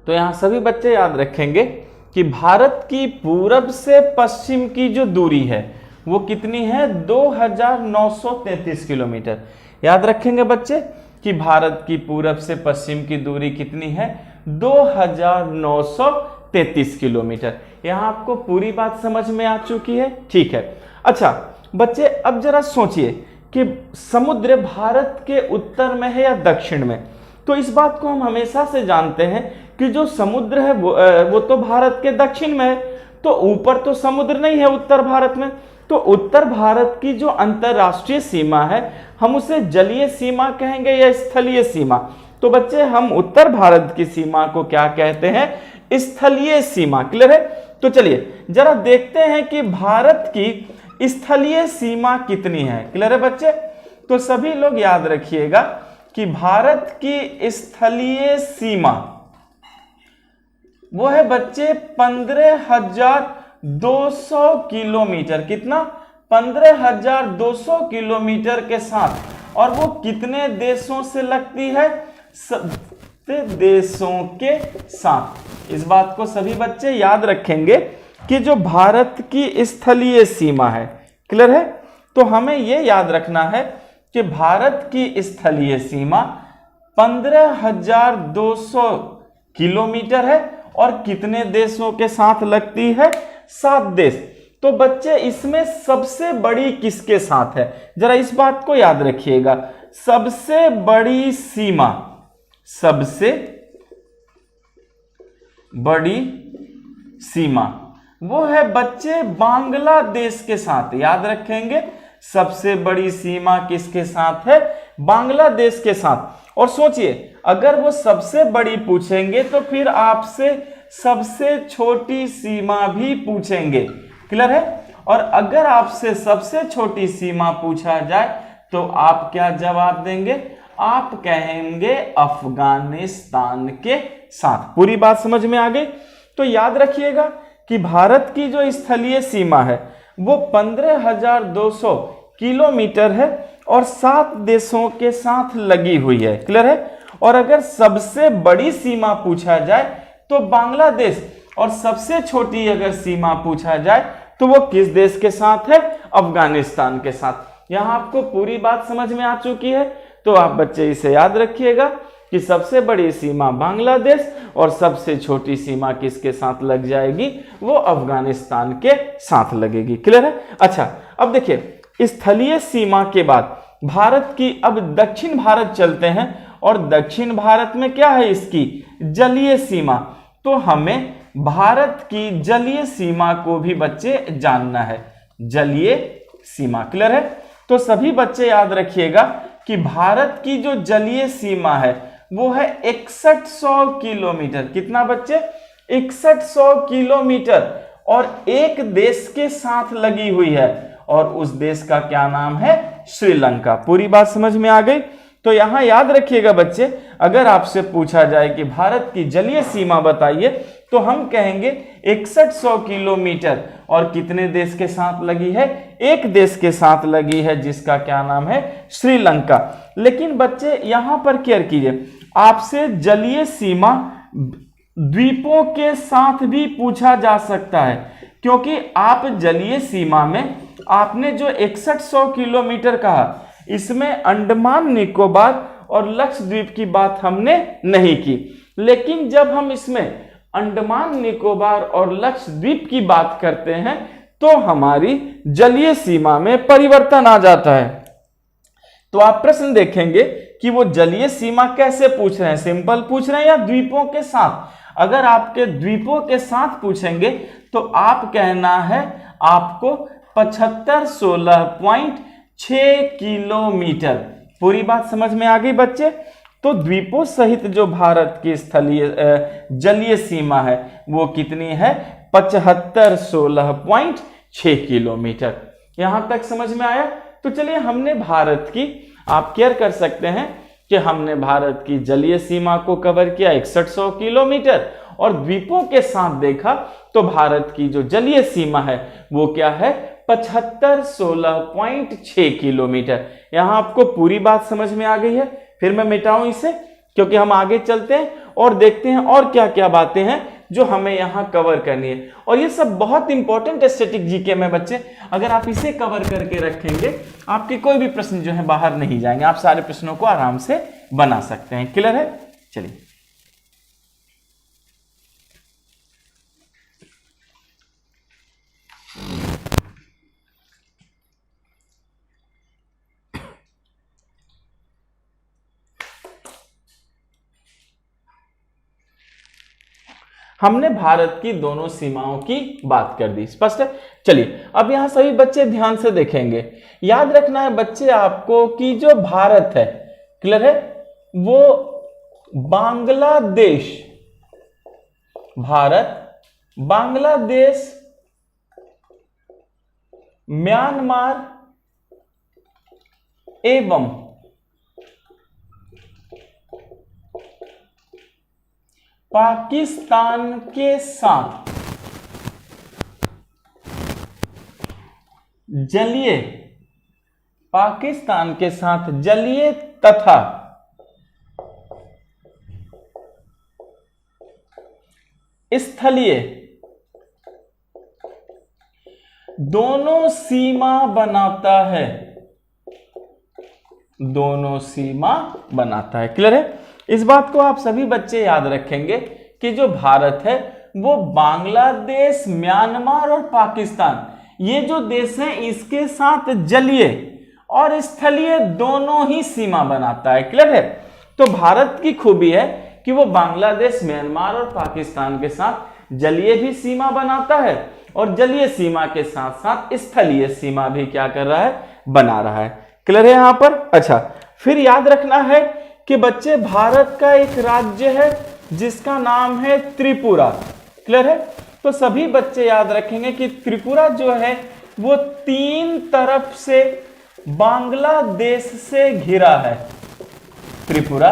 तो यहाँ सभी बच्चे याद रखेंगे कि भारत की पूरब से पश्चिम की जो दूरी है वो कितनी है, 2933 किलोमीटर। याद रखेंगे बच्चे कि भारत की पूरब से पश्चिम की दूरी कितनी है, 2933 किलोमीटर। यहाँ आपको पूरी बात समझ में आ चुकी है, ठीक है। अच्छा बच्चे, अब जरा सोचिए कि समुद्र भारत के उत्तर में है या दक्षिण में। तो इस बात को हम हमेशा से जानते हैं कि जो समुद्र है वो तो भारत के दक्षिण में है, तो ऊपर तो समुद्र नहीं है उत्तर भारत में। तो उत्तर भारत की जो अंतरराष्ट्रीय सीमा है हम उसे जलीय सीमा कहेंगे या स्थलीय सीमा। तो बच्चे हम उत्तर भारत की सीमा को क्या कहते हैं, स्थलीय सीमा। क्लियर है? तो चलिए जरा देखते हैं कि भारत की स्थलीय सीमा कितनी है। क्लियर है बच्चे? तो सभी लोग याद रखिएगा कि भारत की स्थलीय सीमा वो है बच्चे 15,200 किलोमीटर। कितना? 15,200 किलोमीटर के साथ। और वो कितने देशों से लगती है? 7 देशों के साथ। इस बात को सभी बच्चे याद रखेंगे कि जो भारत की स्थलीय सीमा है, क्लियर है, तो हमें यह याद रखना है कि भारत की स्थलीय सीमा 15,200 किलोमीटर है और कितने देशों के साथ लगती है? 7 देश। तो बच्चे इसमें सबसे बड़ी किसके साथ है, जरा इस बात को याद रखिएगा। सबसे बड़ी सीमा, सबसे बड़ी सीमा वो है बच्चे बांग्लादेश के साथ। याद रखेंगे सबसे बड़ी सीमा किसके साथ है? बांग्लादेश के साथ। और सोचिए अगर वो सबसे बड़ी पूछेंगे तो फिर आपसे सबसे छोटी सीमा भी पूछेंगे। क्लियर है? और अगर आपसे सबसे छोटी सीमा पूछा जाए तो आप क्या जवाब देंगे? आप कहेंगे अफगानिस्तान के साथ। पूरी बात समझ में आ गई? तो याद रखिएगा कि भारत की जो स्थलीय सीमा है वो 15,200 किलोमीटर है और 7 देशों के साथ लगी हुई है। क्लियर है? और अगर सबसे बड़ी सीमा पूछा जाए तो बांग्लादेश, और सबसे छोटी अगर सीमा पूछा जाए तो वो किस देश के साथ है? अफगानिस्तान के साथ। यहां आपको पूरी बात समझ में आ चुकी है। तो आप बच्चे इसे याद रखिएगा कि सबसे बड़ी सीमा बांग्लादेश और सबसे छोटी सीमा किसके साथ लग जाएगी? वो अफगानिस्तान के साथ लगेगी। क्लियर है? अच्छा अब देखिए स्थलीय सीमा के बाद भारत की अब दक्षिण भारत चलते हैं और दक्षिण भारत में क्या है? इसकी जलीय सीमा। तो हमें भारत की जलीय सीमा को भी बच्चे जानना है, जलीय सीमा। क्लियर है? तो सभी बच्चे याद रखिएगा कि भारत की जो जलीय सीमा है वो है 6100 किलोमीटर। कितना बच्चे? 6100 किलोमीटर और एक देश के साथ लगी हुई है और उस देश का क्या नाम है? श्रीलंका। पूरी बात समझ में आ गई? तो यहां याद रखिएगा बच्चे, अगर आपसे पूछा जाए कि भारत की जलीय सीमा बताइए तो हम कहेंगे 6100 किलोमीटर और कितने देश के साथ लगी है? एक देश के साथ लगी है जिसका क्या नाम है? श्रीलंका। लेकिन बच्चे यहां पर केयर कीजिए, आपसे जलीय सीमा द्वीपों के साथ भी पूछा जा सकता है, क्योंकि आप जलीय सीमा में आपने जो 6100 किलोमीटर कहा इसमें अंडमान निकोबार और लक्षद्वीप की बात हमने नहीं की। लेकिन जब हम इसमें अंडमान निकोबार और लक्षद्वीप की बात करते हैं तो हमारी जलीय सीमा में परिवर्तन आ जाता है। तो आप प्रश्न देखेंगे कि वो जलीय सीमा कैसे पूछ रहे हैं, सिंपल पूछ रहे हैं या द्वीपों के साथ। अगर आपके द्वीपों के साथ पूछेंगे तो आप कहना है आपको 7516.6 किलोमीटर। पूरी बात समझ में आ गई बच्चे? तो द्वीपों सहित जो भारत की स्थलीय जलीय सीमा है वो कितनी है? 7516.6 किलोमीटर। यहां तक समझ में आया? तो चलिए हमने भारत की, आप केयर कर सकते हैं कि हमने भारत की जलीय सीमा को कवर किया 6100 किलोमीटर और द्वीपों के साथ देखा तो भारत की जो जलीय सीमा है वो क्या है? 7516.6 किलोमीटर। यहां आपको पूरी बात समझ में आ गई है? फिर मैं मिटाऊं इसे क्योंकि हम आगे चलते हैं और देखते हैं और क्या क्या बातें हैं जो हमें यहां कवर करनी है। और ये सब बहुत इंपॉर्टेंट है स्टैटिक जीके में बच्चे, अगर आप इसे कवर करके रखेंगे आपके कोई भी प्रश्न जो है बाहर नहीं जाएंगे, आप सारे प्रश्नों को आराम से बना सकते हैं। क्लियर है? चलिए हमने भारत की दोनों सीमाओं की बात कर दी, स्पष्ट है। चलिए अब यहां सभी बच्चे ध्यान से देखेंगे, याद रखना है बच्चे आपको कि जो भारत है, क्लियर है, वो बांग्लादेश, भारत बांग्लादेश, म्यांमार एवं पाकिस्तान के साथ जलीय, पाकिस्तान के साथ जलीय तथा स्थलीय दोनों सीमा बनाता है, दोनों सीमा बनाता है। क्लियर है? इस बात को आप सभी बच्चे याद रखेंगे कि जो भारत है वो बांग्लादेश, म्यांमार और पाकिस्तान, ये जो देश हैं इसके साथ जलीय और स्थलीय दोनों ही सीमा बनाता है। क्लियर है? तो भारत की खूबी है कि वो बांग्लादेश, म्यांमार और पाकिस्तान के साथ जलीय भी सीमा बनाता है और जलीय सीमा के साथ साथ स्थलीय सीमा भी क्या कर रहा है, बना रहा है। क्लियर है यहां पर? अच्छा, फिर याद रखना है कि बच्चे भारत का एक राज्य है जिसका नाम है त्रिपुरा। क्लियर है? तो सभी बच्चे याद रखेंगे कि त्रिपुरा जो है वो 3 तरफ से बांग्लादेश से घिरा है। त्रिपुरा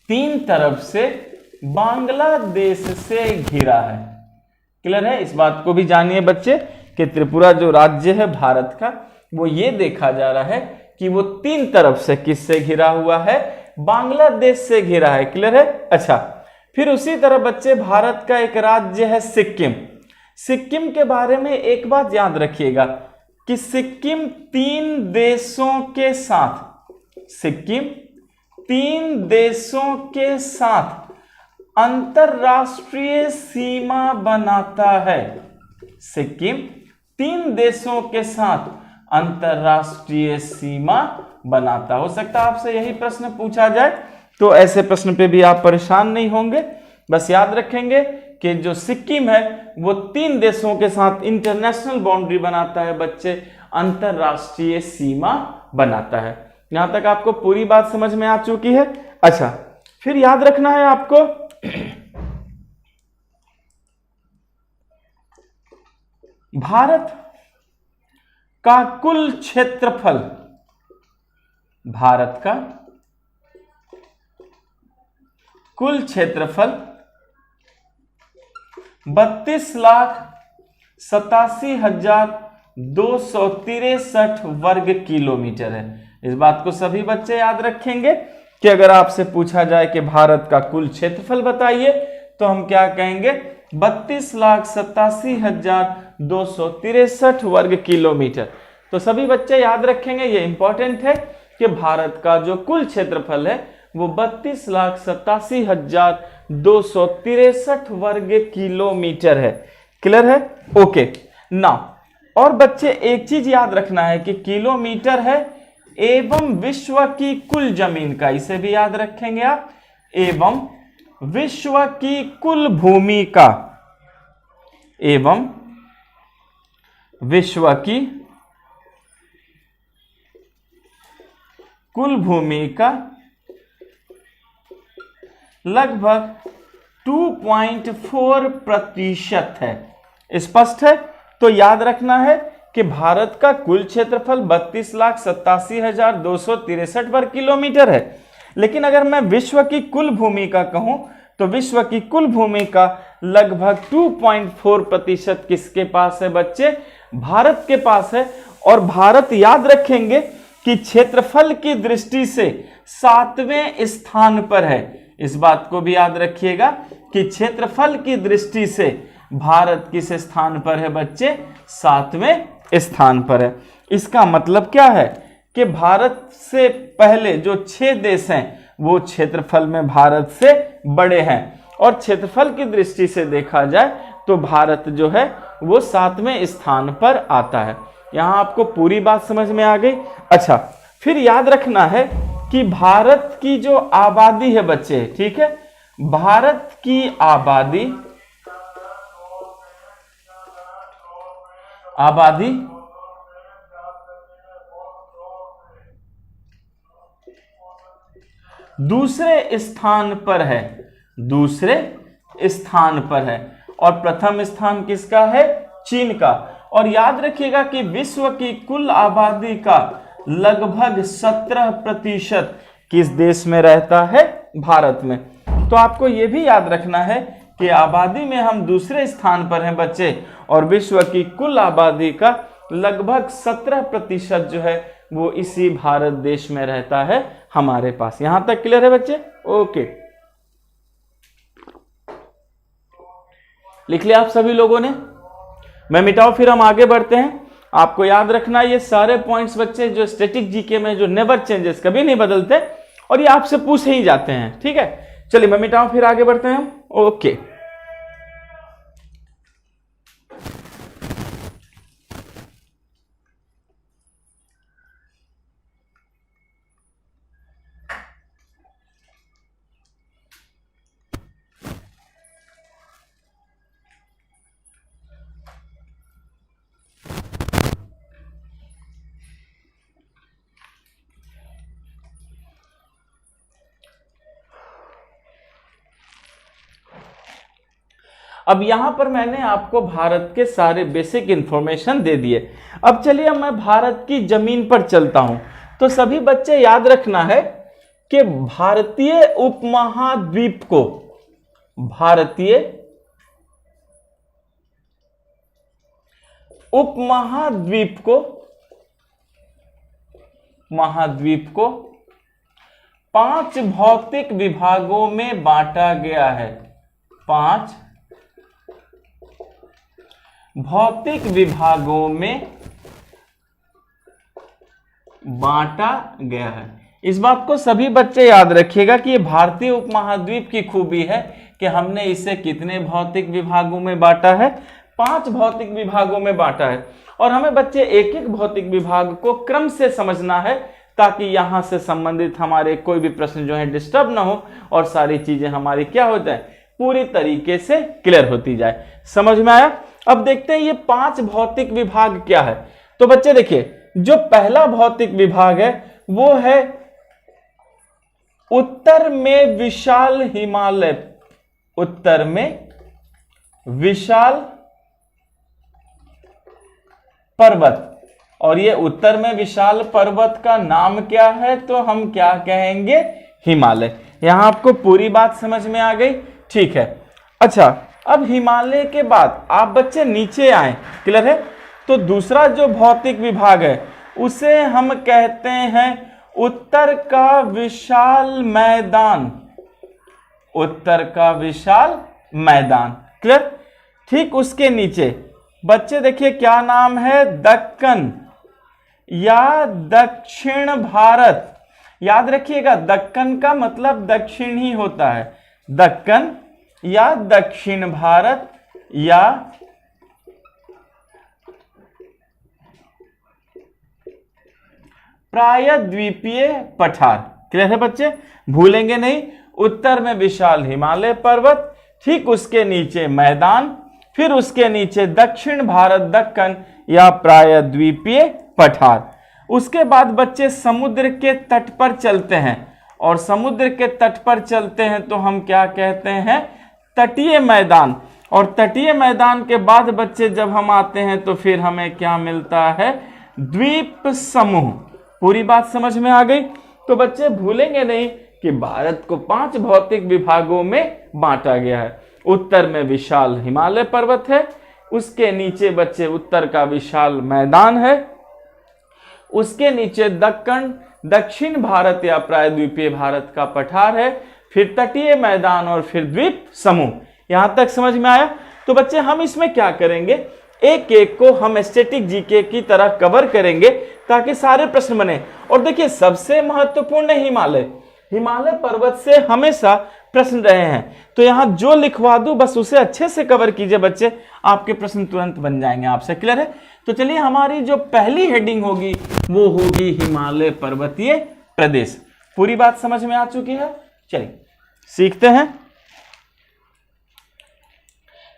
3 तरफ से बांग्लादेश से घिरा है। क्लियर है? इस बात को भी जानिए बच्चे कि त्रिपुरा जो राज्य है भारत का, वो ये देखा जा रहा है कि वो 3 तरफ से किससे घिरा हुआ है, बांग्लादेश से घिरा है। क्लियर है? अच्छा, फिर उसी तरह बच्चे भारत का एक राज्य है सिक्किम। सिक्किम के बारे में एक बात याद रखिएगा कि सिक्किम 3 देशों के साथ, सिक्किम 3 देशों के साथ अंतरराष्ट्रीय सीमा बनाता है। सिक्किम 3 देशों के साथ अंतरराष्ट्रीय सीमा बनाता। हो सकता है आपसे यही प्रश्न पूछा जाए, तो ऐसे प्रश्न पे भी आप परेशान नहीं होंगे। बस याद रखेंगे कि जो सिक्किम है वो 3 देशों के साथ इंटरनेशनल बाउंड्री बनाता है बच्चे, अंतरराष्ट्रीय सीमा बनाता है। यहां तक आपको पूरी बात समझ में आ चुकी है। अच्छा, फिर याद रखना है आपको भारत का कुल क्षेत्रफल, भारत का कुल क्षेत्रफल 32,87,263 वर्ग किलोमीटर है। इस बात को सभी बच्चे याद रखेंगे कि अगर आपसे पूछा जाए कि भारत का कुल क्षेत्रफल बताइए तो हम क्या कहेंगे, 32,87,263 वर्ग किलोमीटर। तो सभी बच्चे याद रखेंगे, ये इंपॉर्टेंट है कि भारत का जो कुल क्षेत्रफल है वो 32,87,263 वर्ग किलोमीटर है। क्लियर है? ओके ना। और बच्चे एक चीज याद रखना है कि किलोमीटर है एवं विश्व की कुल जमीन का, इसे भी याद रखेंगे आप, एवं विश्व की कुल भूमि का, एवं विश्व की कुल भूमि का लगभग 2.4% है। स्पष्ट है? तो याद रखना है कि भारत का कुल क्षेत्रफल 32,87,263 वर्ग किलोमीटर है, लेकिन अगर मैं विश्व की कुल भूमि का कहूं तो विश्व की कुल भूमि का लगभग 2.4% किसके पास है बच्चे, भारत के पास है। और भारत याद रखेंगे कि क्षेत्रफल की दृष्टि से 7वें स्थान पर है। इस बात को भी याद रखिएगा कि क्षेत्रफल की दृष्टि से भारत किस स्थान पर है बच्चे? 7वें स्थान पर है। इसका मतलब क्या है कि भारत से पहले जो 6 देश हैं वो क्षेत्रफल में भारत से बड़े हैं, और क्षेत्रफल की दृष्टि से देखा जाए तो भारत जो है वो 7वें स्थान पर आता है। यहां आपको पूरी बात समझ में आ गई। अच्छा, फिर याद रखना है कि भारत की जो आबादी है बच्चे, ठीक है, भारत की आबादी दूसरे स्थान पर है, दूसरे स्थान पर है, और प्रथम स्थान किसका है? चीन का। और याद रखिएगा कि विश्व की कुल आबादी का लगभग 17% किस देश में रहता है? भारत में। तो आपको यह भी याद रखना है कि आबादी में हम दूसरे स्थान पर हैं बच्चे, और विश्व की कुल आबादी का लगभग 17% जो है वो इसी भारत देश में रहता है हमारे पास। यहां तक क्लियर है बच्चे? ओके, लिख लिया आप सभी लोगों ने? मैं मिटाओ, फिर हम आगे बढ़ते हैं। आपको याद रखना ये सारे पॉइंट्स बच्चे जो स्टैटिक जीके में जो नेवर चेंजेस, कभी नहीं बदलते, और ये आपसे पूछे ही जाते हैं, ठीक है। चलिए मैं मिटाऊं, फिर आगे बढ़ते हैं। ओके, अब यहां पर मैंने आपको भारत के सारे बेसिक इंफॉर्मेशन दे दिए। अब चलिए मैं भारत की जमीन पर चलता हूं। तो सभी बच्चे याद रखना है कि भारतीय उपमहाद्वीप को, भारतीय उपमहाद्वीप को, महाद्वीप को 5 भौतिक विभागों में बांटा गया है। 5 भौतिक विभागों में बांटा गया है। इस बात को सभी बच्चे याद रखिएगा कि ये भारतीय उपमहाद्वीप की खूबी है कि हमने इसे कितने भौतिक विभागों में बांटा है? 5 भौतिक विभागों में बांटा है। और हमें बच्चे एक एक भौतिक विभाग को क्रम से समझना है, ताकि यहां से संबंधित हमारे कोई भी प्रश्न जो है डिस्टर्ब ना हो, और सारी चीजें हमारी क्या हो जाए? पूरी तरीके से क्लियर होती जाए। समझ में आया? अब देखते हैं ये 5 भौतिक विभाग क्या है। तो बच्चे देखिए, जो पहला भौतिक विभाग है वो है उत्तर में विशाल हिमालय। उत्तर में विशाल पर्वत। और ये उत्तर में विशाल पर्वत का नाम क्या है? तो हम क्या कहेंगे? हिमालय। यहां आपको पूरी बात समझ में आ गई? ठीक है। अच्छा, अब हिमालय के बाद आप बच्चे नीचे आए, क्लियर है? तो दूसरा जो भौतिक विभाग है उसे हम कहते हैं उत्तर का विशाल मैदान। उत्तर का विशाल मैदान, क्लियर? ठीक उसके नीचे बच्चे देखिए क्या नाम है? दक्कन या दक्षिण भारत। याद रखिएगा, दक्कन का मतलब दक्षिण ही होता है। दक्कन या दक्षिण भारत या प्रायद्वीपीय पठार। क्लियर है बच्चे? भूलेंगे नहीं। उत्तर में विशाल हिमालय पर्वत, ठीक उसके नीचे मैदान, फिर उसके नीचे दक्षिण भारत दक्कन या प्रायद्वीपीय पठार। उसके बाद बच्चे समुद्र के तट पर चलते हैं, और समुद्र के तट पर चलते हैं तो हम क्या कहते हैं? तटीय मैदान। और तटीय मैदान के बाद बच्चे जब हम आते हैं तो फिर हमें क्या मिलता है? द्वीप समूह। पूरी बात समझ में आ गई? तो बच्चे भूलेंगे नहीं कि भारत को 5 भौतिक विभागों में बांटा गया है। उत्तर में विशाल हिमालय पर्वत है, उसके नीचे बच्चे उत्तर का विशाल मैदान है, उसके नीचे दक्षिण भारत या प्रायद्वीपीय भारत का पठार है, फिर तटीय मैदान और फिर द्वीप समूह। यहां तक समझ में आया? तो बच्चे हम इसमें क्या करेंगे, एक एक को हम स्टैटिक जीके की तरह कवर करेंगे ताकि सारे प्रश्न बने। और देखिए सबसे महत्वपूर्ण हिमालय, हिमालय पर्वत से हमेशा प्रश्न रहे हैं, तो यहां जो लिखवा दूं बस उसे अच्छे से कवर कीजिए बच्चे, आपके प्रश्न तुरंत बन जाएंगे आपसे। क्लियर है? तो चलिए हमारी जो पहली हेडिंग होगी वो होगी हिमालय पर्वतीय प्रदेश। पूरी बात समझ में आ चुकी है? चलिए सीखते हैं।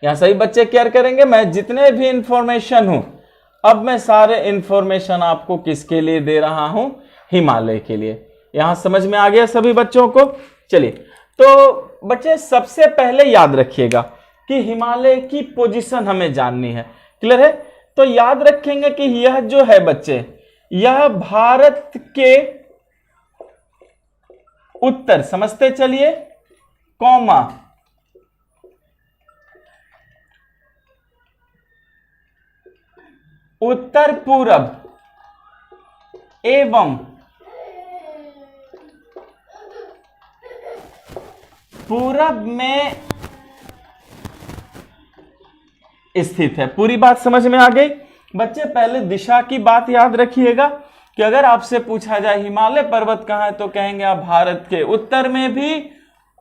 यहां सभी बच्चे केयर करेंगे, मैं जितने भी इंफॉर्मेशन हूं अब मैं सारे इंफॉर्मेशन आपको किसके लिए दे रहा हूं, हिमालय के लिए। यहां समझ में आ गया सभी बच्चों को? चलिए तो बच्चे सबसे पहले याद रखिएगा कि हिमालय की पोजीशन हमें जाननी है। क्लियर है? तो याद रखेंगे कि यह जो है बच्चे, यह भारत के उत्तर, समझते चलिए, कौमा उत्तर पूरब एवं पूरब में स्थित है। पूरी बात समझ में आ गई? बच्चे पहले दिशा की बात याद रखिएगा कि अगर आपसे पूछा जाए हिमालय पर्वत कहां है तो कहेंगे आप भारत के उत्तर में भी,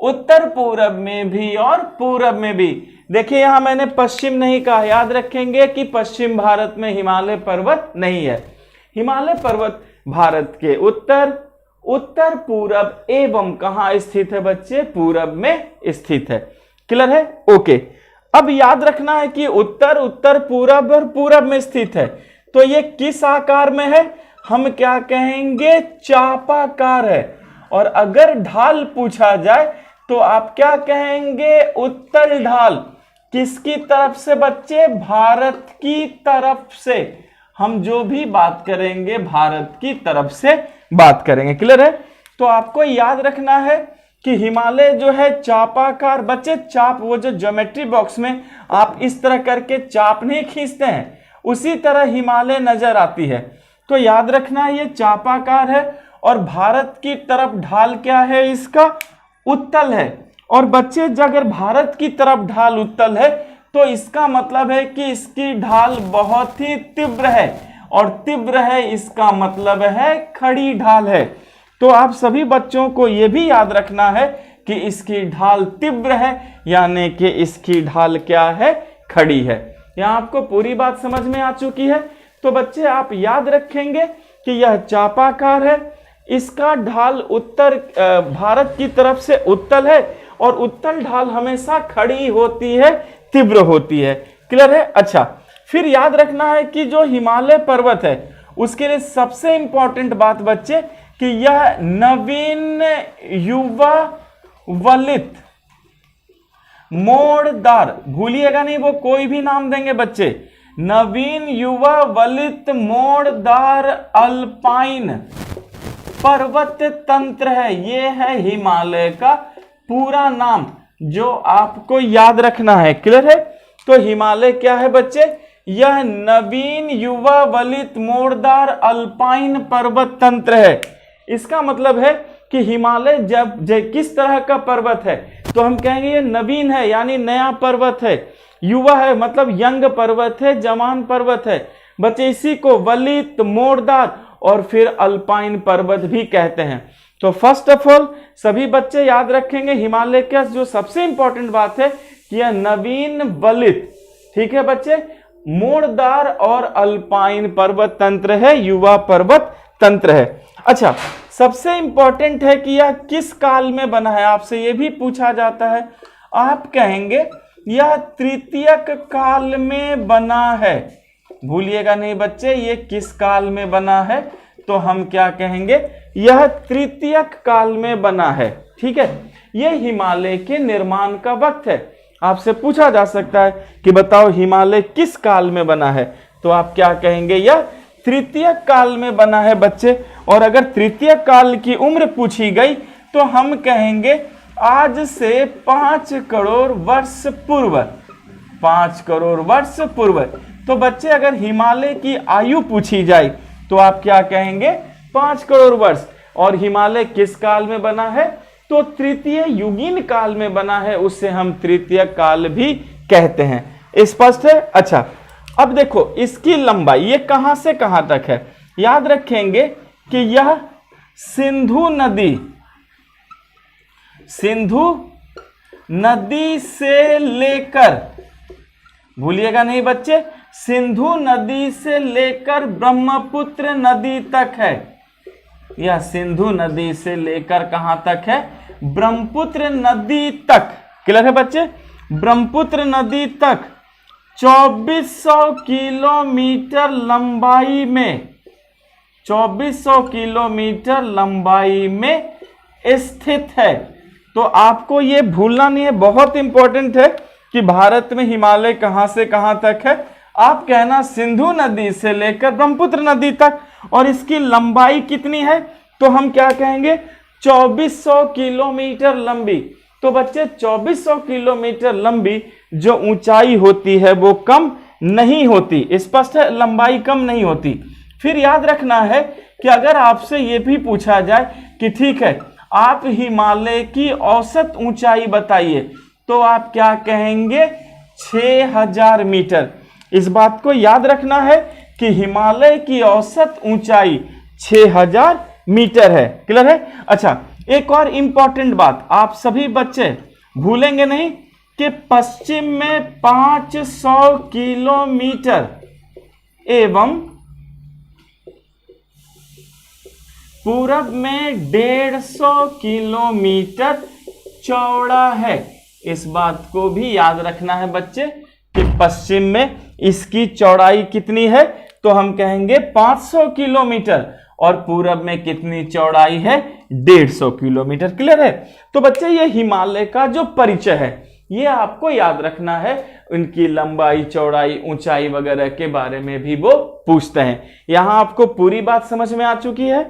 उत्तर पूरब में भी और पूरब में भी। देखिए यहां मैंने पश्चिम नहीं कहा, याद रखेंगे कि पश्चिम भारत में हिमालय पर्वत नहीं है। हिमालय पर्वत भारत के उत्तर, उत्तर पूरब एवं कहां स्थित है बच्चे, पूरब में स्थित है। क्लियर है? ओके। अब याद रखना है कि उत्तर, उत्तर पूरब और पूरब में स्थित है, तो ये किस आकार में है, हम क्या कहेंगे, चापाकार है। और अगर ढाल पूछा जाए तो आप क्या कहेंगे, उत्तल ढाल। किसकी तरफ से बच्चे, भारत की तरफ से। हम जो भी बात करेंगे भारत की तरफ से बात करेंगे। क्लियर है? तो आपको याद रखना है कि हिमालय जो है चापाकार। बच्चे चाप, वो जो ज्योमेट्री बॉक्स में आप इस तरह करके चाप नहीं खींचते हैं, उसी तरह हिमालय नजर आती है। तो याद रखना ये चापाकार है और भारत की तरफ ढाल क्या है इसका, उत्तल है। और बच्चे अगर भारत की तरफ ढाल उत्तल है तो इसका मतलब है कि इसकी ढाल बहुत ही तीव्र है, और तीव्र है इसका मतलब है खड़ी ढाल है। तो आप सभी बच्चों को यह भी याद रखना है कि इसकी ढाल तीव्र है, यानी कि इसकी ढाल क्या है, खड़ी है। यहां आपको पूरी बात समझ में आ चुकी है? तो बच्चे आप याद रखेंगे कि यह चापाकार है, इसका ढाल उत्तर भारत की तरफ से उत्तल है, और उत्तल ढाल हमेशा खड़ी होती है, तीव्र होती है। क्लियर है? अच्छा, फिर याद रखना है कि जो हिमालय पर्वत है उसके लिए सबसे इंपॉर्टेंट बात बच्चे कि यह नवीन, युवा, वलित, मोड़दार, भूलिएगा नहीं, वो कोई भी नाम देंगे बच्चे, नवीन, युवा, वलित, मोड़दार, अल्पाइन पर्वत तंत्र है। ये है हिमालय का पूरा नाम जो आपको याद रखना है। क्लियर है? तो हिमालय क्या है बच्चे, यह नवीन, युवा, वलित, मोड़दार, अल्पाइन पर्वत तंत्र है। इसका मतलब है कि हिमालय जब किस तरह का पर्वत है, तो हम कहेंगे ये नवीन है, यानी नया पर्वत है। युवा है मतलब यंग पर्वत है, जवान पर्वत है बच्चे। इसी को वलित, मोड़दार और फिर अल्पाइन पर्वत भी कहते हैं। तो फर्स्ट ऑफ ऑल सभी बच्चे याद रखेंगे हिमालय का जो सबसे इंपॉर्टेंट बात है कि यह नवीन, वलित, ठीक है बच्चे, मोड़दार और अल्पाइन पर्वत तंत्र है, युवा पर्वत तंत्र है। अच्छा, सबसे इंपॉर्टेंट है कि यह किस काल में बना है, आपसे यह भी पूछा जाता है। आप कहेंगे यह तृतीयक काल में बना है। भूलिएगा नहीं बच्चे, ये किस काल में बना है, तो हम क्या कहेंगे, यह तृतीयक काल में बना है। ठीक है, यह हिमालय के निर्माण का वक्त है। आपसे पूछा जा सकता है कि बताओ हिमालय किस काल में बना है, तो आप क्या कहेंगे, यह तृतीयक काल में बना है बच्चे। और अगर तृतीयक काल की उम्र पूछी गई तो हम कहेंगे आज से 5 करोड़ वर्ष पूर्व, 5 करोड़ वर्ष पूर्व। तो बच्चे अगर हिमालय की आयु पूछी जाए तो आप क्या कहेंगे 5 करोड़ वर्ष। और हिमालय किस काल में बना है, तो तृतीय युगीन काल में बना है, उससे हम तृतीय काल भी कहते हैं। स्पष्ट है। अच्छा, अब देखो इसकी लंबाई ये कहां से कहां तक है, याद रखेंगे कि यह सिंधु नदी से लेकर, भूलिएगा नहीं बच्चे, सिंधु नदी से लेकर ब्रह्मपुत्र नदी तक है। यह सिंधु नदी से लेकर कहां तक है, ब्रह्मपुत्र नदी तक। क्लियर है बच्चे, ब्रह्मपुत्र नदी तक 2400 किलोमीटर लंबाई में, 2400 किलोमीटर लंबाई में स्थित है। तो आपको यह भूलना नहीं है, बहुत इंपॉर्टेंट है कि भारत में हिमालय कहां से कहां तक है। आप कहना सिंधु नदी से लेकर ब्रह्मपुत्र नदी तक, और इसकी लंबाई कितनी है, तो हम क्या कहेंगे 2400 किलोमीटर लंबी। तो बच्चे 2400 किलोमीटर लंबी जो ऊंचाई होती है वो कम नहीं होती। स्पष्ट है, लंबाई कम नहीं होती। फिर याद रखना है कि अगर आपसे ये भी पूछा जाए कि ठीक है आप हिमालय की औसत ऊंचाई बताइए, तो आप क्या कहेंगे 6000 मीटर। इस बात को याद रखना है कि हिमालय की औसत ऊंचाई 6000 मीटर है। क्लियर है। अच्छा, एक और इंपॉर्टेंट बात आप सभी बच्चे भूलेंगे नहीं कि पश्चिम में 500 किलोमीटर एवं पूरब में 150 किलोमीटर चौड़ा है। इस बात को भी याद रखना है बच्चे कि पश्चिम में इसकी चौड़ाई कितनी है, तो हम कहेंगे 500 किलोमीटर, और पूरब में कितनी चौड़ाई है 150 किलोमीटर। क्लियर है। तो बच्चे ये हिमालय का जो परिचय है ये आपको याद रखना है, उनकी लंबाई चौड़ाई ऊंचाई वगैरह के बारे में भी वो पूछते हैं। यहां आपको पूरी बात समझ में आ चुकी है।